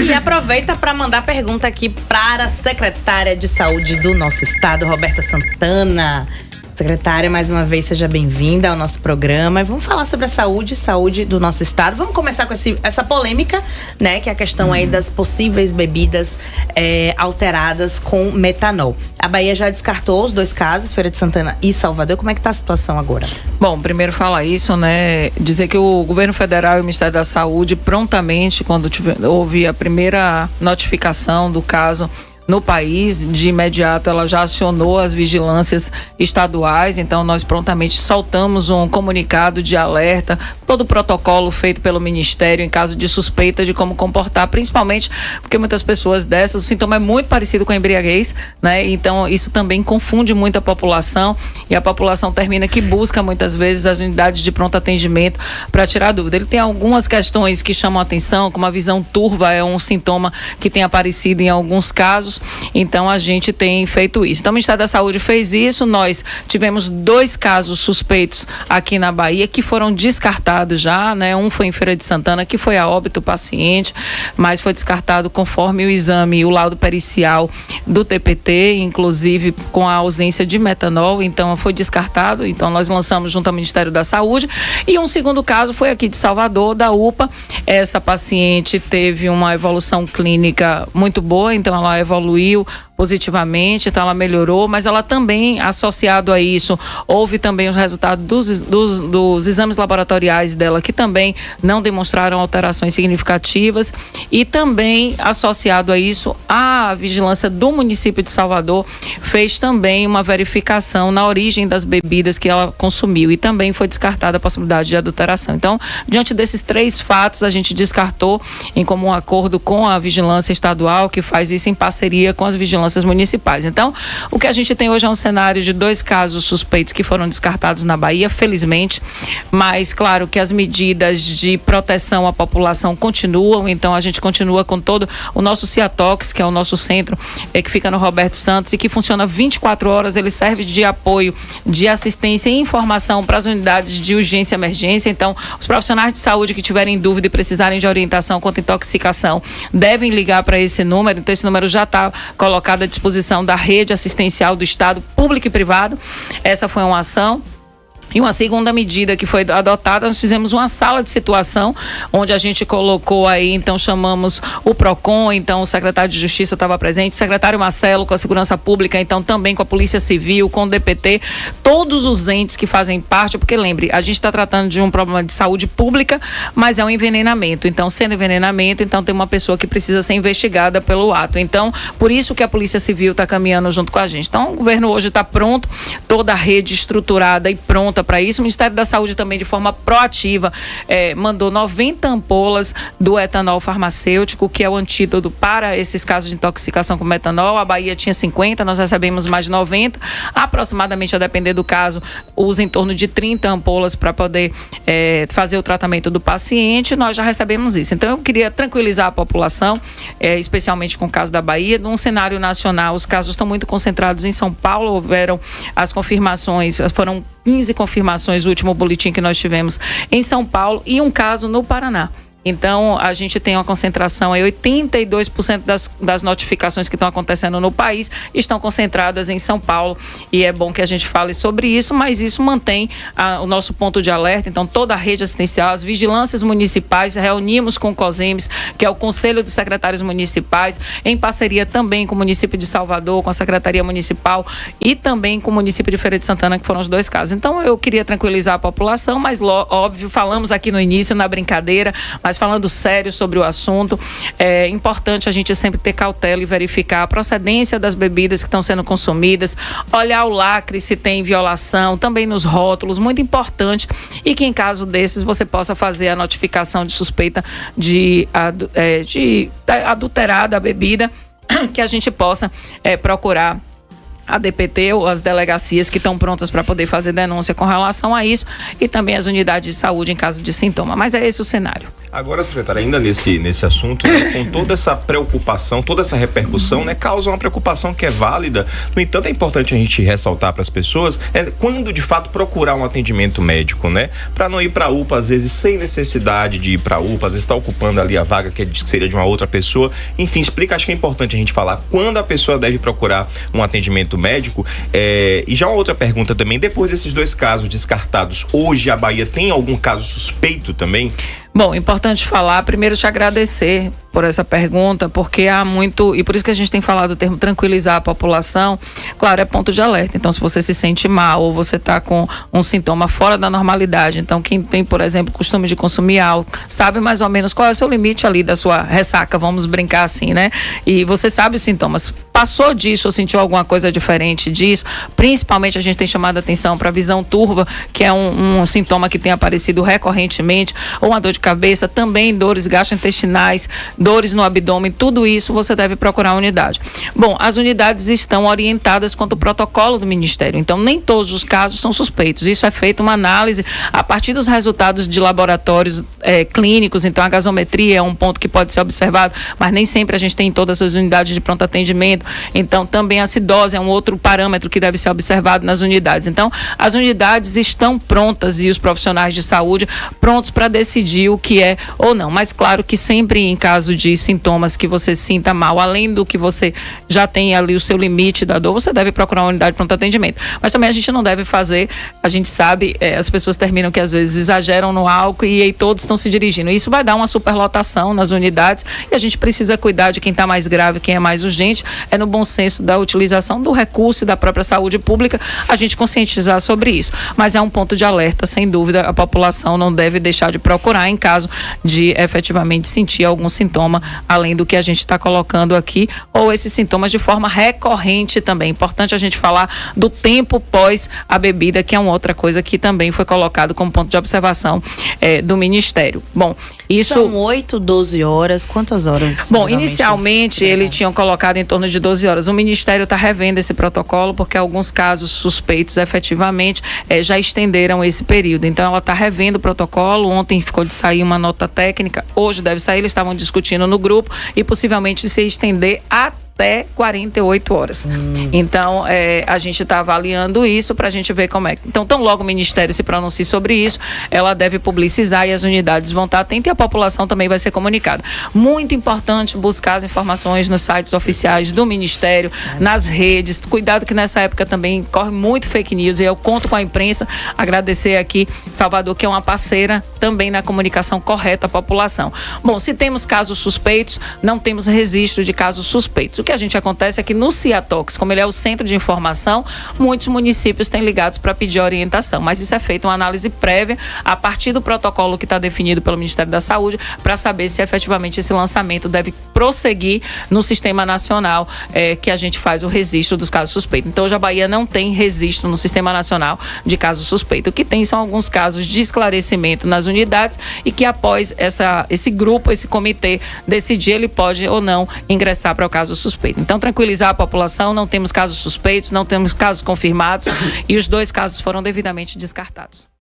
E aproveita para mandar pergunta aqui para a secretária de Saúde do nosso estado, Roberta Santana. Secretária, mais uma vez, seja bem-vinda ao nosso programa. E vamos falar sobre a saúde do nosso estado. Vamos começar com essa polêmica, né? Que é a questão aí das possíveis bebidas alteradas com metanol. A Bahia já descartou os 2 casos, Feira de Santana e Salvador. Como é que está a situação agora? Bom, primeiro falar isso, né? Dizer que o governo federal e o Ministério da Saúde prontamente, quando houve a primeira notificação do caso no país, de imediato ela já acionou as vigilâncias estaduais, então nós prontamente soltamos um comunicado de alerta, todo o protocolo feito pelo Ministério em caso de suspeita de como comportar, principalmente porque muitas pessoas dessas, o sintoma é muito parecido com a embriaguez, né? Então isso também confunde muito a população e a população termina que busca muitas vezes as unidades de pronto atendimento para tirar dúvida. Ele tem algumas questões que chamam a atenção, como a visão turva é um sintoma que tem aparecido em alguns casos. Então a gente tem feito isso. Então o Ministério da Saúde fez isso. Nós tivemos 2 casos suspeitos aqui na Bahia que foram descartados já, né? Um foi em Feira de Santana, que foi a óbito o paciente, mas foi descartado conforme o exame, o laudo pericial do TPT, inclusive com a ausência de metanol, então foi descartado. Então nós lançamos junto ao Ministério da Saúde. E um segundo caso foi aqui de Salvador, da UPA. Essa paciente teve uma evolução clínica muito boa, então ela evoluiu positivamente, então ela melhorou, mas ela também, associado a isso, houve também os resultados dos exames laboratoriais dela, que também não demonstraram alterações significativas, e também, associado a isso, a vigilância do município de Salvador fez também uma verificação na origem das bebidas que ela consumiu, e também foi descartada a possibilidade de adulteração. Então, diante desses 3 fatos, a gente descartou em comum acordo com a vigilância estadual, que faz isso em parceria com as vigilâncias municipais. Então, o que a gente tem hoje é um cenário de 2 casos suspeitos que foram descartados na Bahia, felizmente, mas claro que as medidas de proteção à população continuam, então a gente continua com todo o nosso Ciatox, que é o nosso centro, que fica no Roberto Santos e que funciona 24 horas, ele serve de apoio, de assistência e informação para as unidades de urgência e emergência. Então, os profissionais de saúde que tiverem dúvida e precisarem de orientação quanto à intoxicação, devem ligar para esse número. Então, esse número já está colocado à disposição da rede assistencial do Estado, público e privado. Essa foi uma ação. E uma segunda medida que foi adotada, nós fizemos uma sala de situação, onde a gente colocou aí, então chamamos o PROCON, então o secretário de Justiça estava presente, o secretário Marcelo com a Segurança Pública, então também com a Polícia Civil, com o DPT, todos os entes que fazem parte, porque lembre, a gente está tratando de um problema de saúde pública, mas é um envenenamento. Então, sendo envenenamento, então tem uma pessoa que precisa ser investigada pelo ato. Então, por isso que a Polícia Civil está caminhando junto com a gente. Então, o governo hoje está pronto, toda a rede estruturada e pronta para isso. O Ministério da Saúde também, de forma proativa, mandou 90 ampolas do etanol farmacêutico, que é o antídoto para esses casos de intoxicação com metanol. A Bahia tinha 50, nós recebemos mais de 90. Aproximadamente, a depender do caso, usa em torno de 30 ampolas para poder fazer o tratamento do paciente. Nós já recebemos isso. Então, eu queria tranquilizar a população, especialmente com o caso da Bahia. Num cenário nacional, os casos estão muito concentrados em São Paulo. Houveram as confirmações, foram 15 confirmações, o último boletim que nós tivemos em São Paulo, e um caso no Paraná. Então, a gente tem uma concentração aí, 82% das notificações que estão acontecendo no país estão concentradas em São Paulo, e é bom que a gente fale sobre isso, mas isso mantém o nosso ponto de alerta. Então, toda a rede assistencial, as vigilâncias municipais, reunimos com o COSEMES, que é o Conselho dos Secretários Municipais, em parceria também com o município de Salvador, com a Secretaria Municipal e também com o município de Feira de Santana, que foram os 2 casos. Então, eu queria tranquilizar a população, mas óbvio, falamos aqui no início, na brincadeira, mas falando sério sobre o assunto, é importante a gente sempre ter cautela e verificar a procedência das bebidas que estão sendo consumidas, olhar o lacre se tem violação, também nos rótulos, muito importante, e que em caso desses você possa fazer a notificação de suspeita de adulterada a bebida, que a gente possa procurar a DPT ou as delegacias que estão prontas para poder fazer denúncia com relação a isso, e também as unidades de saúde em caso de sintoma. Mas é esse o cenário. Agora, secretária, ainda nesse assunto, né, com toda essa preocupação, toda essa repercussão, né, causa uma preocupação que é válida. No entanto, é importante a gente ressaltar para as pessoas quando de fato procurar um atendimento médico, né, para não ir para a UPA, às vezes sem necessidade de ir para a UPA, às vezes está ocupando ali a vaga que seria de uma outra pessoa. Enfim, acho que é importante a gente falar quando a pessoa deve procurar um atendimento médico. E já uma outra pergunta também, depois desses 2 casos descartados, hoje a Bahia tem algum caso suspeito também? Bom, importante falar, primeiro te agradecer por essa pergunta, porque há muito, e por isso que a gente tem falado o termo tranquilizar a população, claro, é ponto de alerta. Então, se você se sente mal ou você está com um sintoma fora da normalidade, então quem tem, por exemplo, costume de consumir álcool, sabe mais ou menos qual é o seu limite ali da sua ressaca, vamos brincar assim, né? E você sabe os sintomas. Passou disso ou sentiu alguma coisa diferente disso, principalmente a gente tem chamado a atenção para a visão turva, que é um sintoma que tem aparecido recorrentemente, ou uma dor de cabeça, também dores gastrointestinais, dores no abdômen, tudo isso você deve procurar a unidade. Bom, as unidades estão orientadas quanto ao protocolo do Ministério, então nem todos os casos são suspeitos. Isso é feita uma análise a partir dos resultados de laboratórios clínicos, então a gasometria é um ponto que pode ser observado, mas nem sempre a gente tem em todas as unidades de pronto atendimento, então também a acidose é um outro parâmetro que deve ser observado nas unidades. Então, as unidades estão prontas e os profissionais de saúde prontos para decidir o que é ou não, mas claro que sempre em caso de sintomas que você sinta mal, além do que você já tem ali o seu limite da dor, você deve procurar uma unidade de pronto atendimento. Mas também a gente não deve fazer, a gente sabe, as pessoas terminam que às vezes exageram no álcool e aí todos estão se dirigindo. Isso vai dar uma superlotação nas unidades e a gente precisa cuidar de quem está mais grave, quem é mais urgente, é no bom senso da utilização do recurso e da própria saúde pública, a gente conscientizar sobre isso. Mas é um ponto de alerta, sem dúvida, a população não deve deixar de procurar em caso de efetivamente sentir algum sintoma, além do que a gente está colocando aqui, ou esses sintomas de forma recorrente também. Importante a gente falar do tempo pós a bebida, que é uma outra coisa que também foi colocado como ponto de observação do Ministério. Bom, isso... São 8, 12 horas, quantas horas? Bom, inicialmente eles tinham colocado em torno de 12 horas. O Ministério está revendo esse protocolo, porque alguns casos suspeitos efetivamente já estenderam esse período. Então ela está revendo o protocolo. Ontem ficou de sair uma nota técnica, hoje deve sair, eles estavam discutindo no grupo e possivelmente se estender até 48 horas. Então, a gente está avaliando isso para a gente ver como é. Então, tão logo o Ministério se pronuncie sobre isso, ela deve publicizar e as unidades vão estar atentas e a população também vai ser comunicada. Muito importante buscar as informações nos sites oficiais do Ministério, nas redes. Cuidado que nessa época também corre muito fake news e eu conto com a imprensa. Agradecer aqui Salvador, que é uma parceira também na comunicação correta à população. Bom, se temos casos suspeitos, não temos registro de casos suspeitos. O que a gente acontece é que no CIATOX, como ele é o centro de informação, muitos municípios têm ligados para pedir orientação, mas isso é feito uma análise prévia a partir do protocolo que está definido pelo Ministério da Saúde para saber se efetivamente esse lançamento deve prosseguir no Sistema Nacional que a gente faz o registro dos casos suspeitos. Então, hoje a Bahia não tem registro no Sistema Nacional de casos suspeitos. O que tem são alguns casos de esclarecimento nas unidades e que após esse grupo, esse comitê decidir, ele pode ou não ingressar para o caso suspeito. Então, tranquilizar a população, não temos casos suspeitos, não temos casos confirmados e os 2 casos foram devidamente descartados.